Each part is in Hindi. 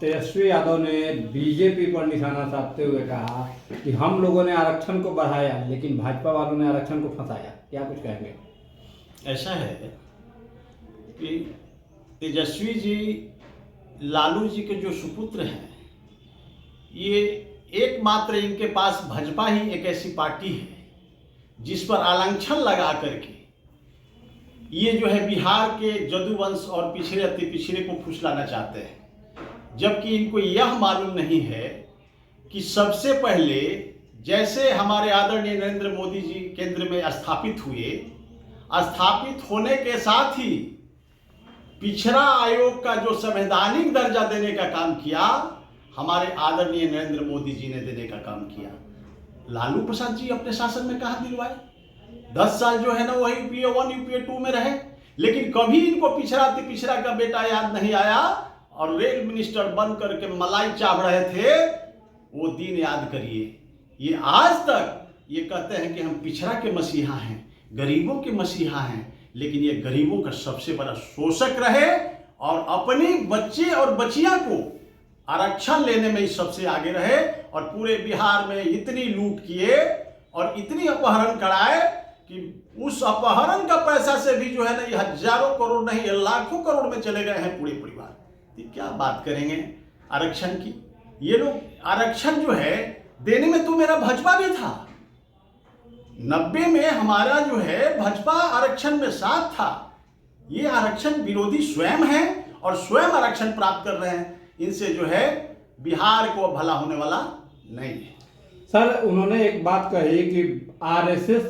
तेजस्वी यादव ने बीजेपी पर निशाना साधते हुए कहा कि हम लोगों ने आरक्षण को बढ़ाया लेकिन भाजपा वालों ने आरक्षण को फंसाया। क्या कुछ कहेंगे? ऐसा है कि तेजस्वी जी लालू जी के जो सुपुत्र हैं, ये एकमात्र इनके पास भाजपा ही एक ऐसी पार्टी है जिस पर आलंक्षण लगा करके ये जो है बिहार के जदुवंश और पिछड़े अति पिछड़े को फुसलाना चाहते हैं, जबकि इनको यह मालूम नहीं है कि सबसे पहले जैसे हमारे आदरणीय नरेंद्र मोदी जी केंद्र में स्थापित हुए, स्थापित होने के साथ ही पिछड़ा आयोग का जो संवैधानिक दर्जा देने का काम किया, हमारे आदरणीय नरेंद्र मोदी जी ने देने का काम किया। लालू प्रसाद जी अपने शासन में कहाँ दिलवाए? 10 साल जो है ना वही यूपीए 1 यूपीए 2 में रहे, लेकिन कभी इनको पिछड़ा अति पिछड़ा का बेटा याद नहीं आया और रेल मिनिस्टर बन करके मलाई चाव रहे थे। वो दिन याद करिए। ये आज तक ये कहते हैं कि हम पिछड़ा के मसीहा हैं, गरीबों के मसीहा हैं, लेकिन ये गरीबों का सबसे बड़ा शोषक रहे और अपनी बच्चे और बचिया को आरक्षण लेने में ही सबसे आगे रहे और पूरे बिहार में इतनी लूट किए और इतनी अपहरण कराए कि उस अपहरण का पैसा से भी जो है ना ये हजारों करोड़ नहीं ये लाखों करोड़ में चले गए हैं पूरे परिवार। ये क्या बात करेंगे आरक्षण की? ये लोग आरक्षण जो है देने में तो मेरा भाजपा भी था। 90 में हमारा जो है भाजपा आरक्षण में साथ था। ये आरक्षण विरोधी स्वयं है और स्वयं आरक्षण प्राप्त कर रहे हैं। इनसे जो है बिहार को भला होने वाला नहीं है। सर, उन्होंने एक बात कही कि आरएसएस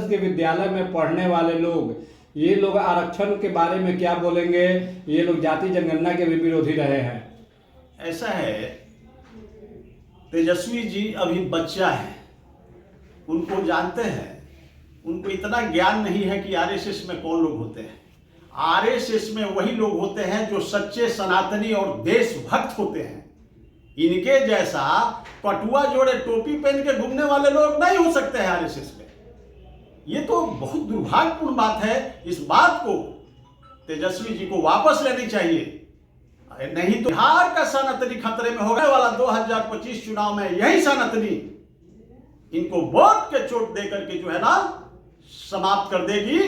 के विद्यालय में पढ़ने वाले लोग, ये लोग आरक्षण के बारे में क्या बोलेंगे? ये लोग जाति जनगणना के भी विरोधी रहे हैं। ऐसा है, तेजस्वी जी अभी बच्चा है, उनको जानते हैं, उनको इतना ज्ञान नहीं है कि आरएसएस में कौन लोग होते हैं। आरएसएस में वही लोग होते हैं जो सच्चे सनातनी और देशभक्त होते हैं। इनके जैसा पटुआ जोड़े टोपी पहन के घूमने वाले लोग नहीं हो सकते हैं आरएसएस में। ये तो बहुत दुर्भाग्यपूर्ण बात है। इस बात को तेजस्वी जी को वापस लेनी चाहिए, नहीं तो बिहार का सनातनी खतरे में होने वाला 2025 चुनाव में यही सनातनी इनको वोट के चोट देकर के जो है ना समाप्त कर देगी,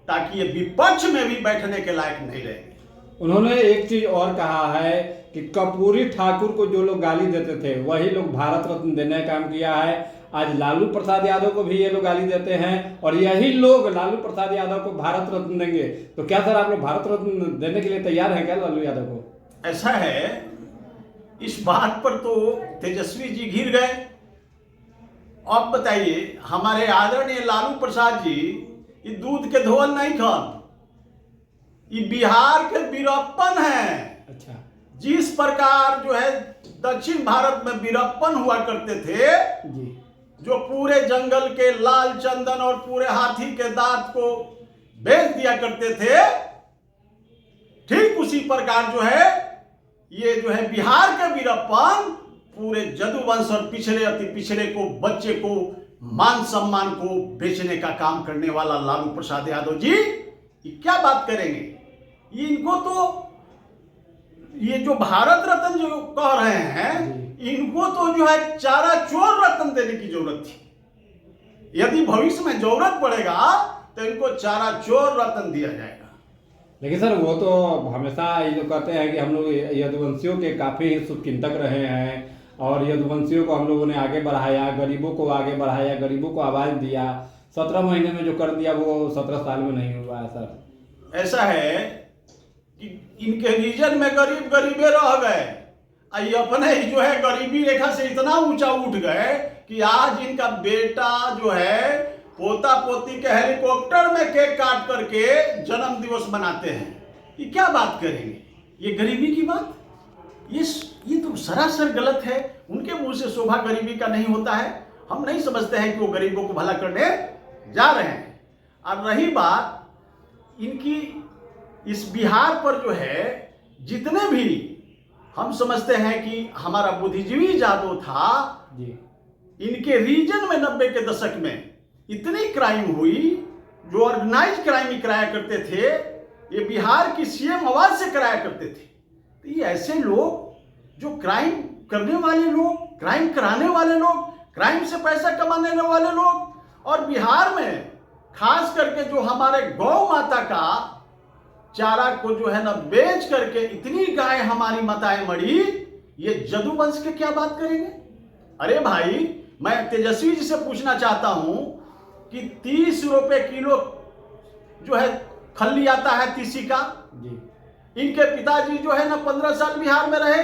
ताकि ये विपक्ष में भी बैठने के लायक नहीं रहेंगे। उन्होंने एक चीज और कहा है कि कर्पूरी ठाकुर को जो लोग गाली देते थे वही लोग भारत रत्न देने का काम किया है। आज लालू प्रसाद यादव को भी ये लोग गाली देते हैं और यही लोग लालू प्रसाद यादव को भारत रत्न देंगे। तो क्या सर आप लोग भारत रत्न देने के लिए तैयार हैं क्या लालू यादव को? ऐसा है, इस बात पर तो तेजस्वी जी घिर गए। अब बताइए, हमारे आदरणीय लालू प्रसाद जी ये दूध के धोल नहीं खान, ये बिहार के वीरप्पन है। अच्छा, जिस प्रकार जो है दक्षिण भारत में वीरप्पन हुआ करते थे जी, जो पूरे जंगल के लाल चंदन और पूरे हाथी के दांत को बेच दिया करते थे, ठीक उसी प्रकार जो है ये जो है बिहार के वीरप्पन पूरे जदुवंश और पिछड़े अति पिछड़े को, बच्चे को, मान सम्मान को बेचने का काम करने वाला लालू प्रसाद यादव जी ये क्या बात करेंगे? इनको तो ये जो भारत रत्न जो कह रहे हैं, इनको तो जो है चारा चोर रत्न देने की जरूरत थी। यदि भविष्य में जरूरत पड़ेगा तो इनको चारा चोर रत्न दिया जाएगा। लेकिन सर वो तो हमेशा ये जो कहते हैं कि हम लोग यदुवंशियों के काफी शुभचिंतक रहे हैं और यदुवंशियों को हम लोगों ने आगे बढ़ाया, गरीबों को आगे बढ़ाया, गरीबों को आवाज दिया। 17 महीने में जो कर दिया वो 17 साल में नहीं हुआ है सर। ऐसा है कि इनके रीजन में गरीब गरीबे रह गए, ये अपने ही जो है गरीबी रेखा से इतना ऊंचा उठ गए कि आज इनका बेटा जो है पोता पोती के हेलीकॉप्टर में केक काट करके जन्म दिवस मनाते हैं। ये क्या बात करेंगे? ये गरीबी की बात, ये तो सरासर गलत है। उनके मुंह से शोभा गरीबी का नहीं होता है। हम नहीं समझते हैं कि वो गरीबों को भला करने जा रहे हैं। अब रही बात इनकी इस बिहार पर जो है, जितने भी हम समझते हैं कि हमारा बुद्धिजीवी जादव था जी, इनके रीजन में 90 के दशक में इतनी क्राइम हुई, जो ऑर्गेनाइज क्राइम ही कराया करते थे, ये बिहार की सीएम आवाज से कराया करते थे। तो ये ऐसे लोग जो क्राइम करने वाले लोग, क्राइम कराने वाले लोग, क्राइम से पैसा कमाने वाले लोग, और बिहार में खास करके जो हमारे गौ माता का चारा को जो है ना बेच करके इतनी गाय हमारी माताएं मरी, ये जदुवंश के क्या बात करेंगे? अरे भाई, मैं तेजस्वी जी से पूछना चाहता हूं कि 30 रुपए किलो जो है खल्ली आता है तीसी का जी। इनके पिताजी जो है ना 15 साल बिहार में रहे,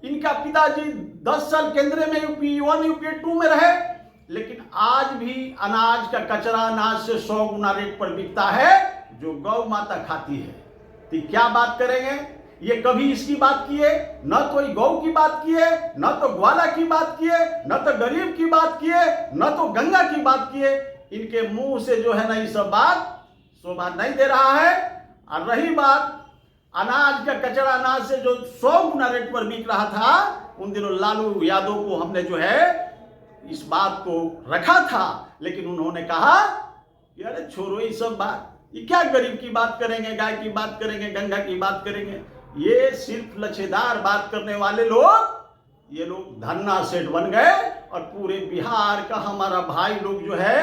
इनका पिताजी 10 साल केंद्र में यूपी 1 यूपी 2 में रहे, लेकिन आज भी अनाज का कचरा अनाज से 100 गुना रेट पर बिकता है जो गौ माता खाती है। तो क्या बात करेंगे? ये कभी इसकी बात किए, न तो गौ की बात किए, न तो ग्वाला की बात किए, न तो गरीब की बात किए, न तो गंगा की बात किए। इनके मुंह से जो है ना ये सब बात शोभा नहीं दे रहा है। और रही बात अनाज का कचरा अनाज से जो 100 गुना रेट पर बिक रहा था, उन दिनों लालू यादव को हमने जो है इस बात को रखा था, लेकिन उन्होंने कहा कि अरे छोड़ो ये सब बात, ये क्या गरीब की बात करेंगे, गाय की बात करेंगे, गंगा की बात करेंगे। ये सिर्फ लच्छेदार बात करने वाले लोग, ये लोग धन्ना सेठ बन गए। और पूरे बिहार का हमारा भाई लोग जो है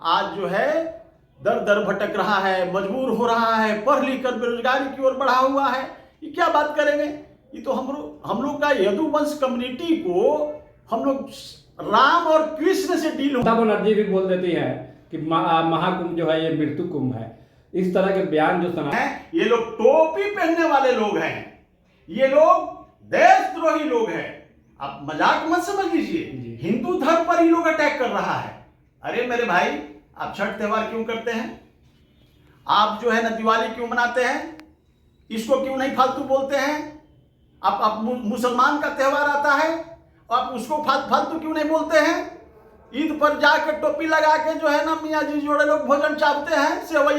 आज जो है दर दर भटक रहा है, मजबूर हो रहा है, पढ़ लिख कर बेरोजगारी की ओर बढ़ा हुआ है। ये क्या बात करेंगे? ये तो हम लोग का यदुवंश कम्युनिटी को हम लोग राम और कृष्ण से डील हो। ममता बनर्जी भी बोल देती है कि महाकुंभ जो है ये मृत्यु कुंभ है। इस तरह के बयान जो सुना है, ये लोग टोपी पहनने वाले लोग हैं, ये लोग देशद्रोही लोग हैं। आप मजाक मत समझ लीजिए, हिंदू धर्म पर ही लोग अटैक कर रहा है। अरे मेरे भाई, आप छठ त्योहार क्यों करते हैं? आप जो है ना दिवाली क्यों मनाते हैं? इसको क्यों नहीं फालतू बोलते हैं? आप मुसलमान का त्योहार आता है, आप उसको फालतू क्यों नहीं बोलते हैं? ईद पर जाके टोपी लगा के जो है ना मियाँ जी जोड़े लोग भोजन चाहते हैं, सेवैया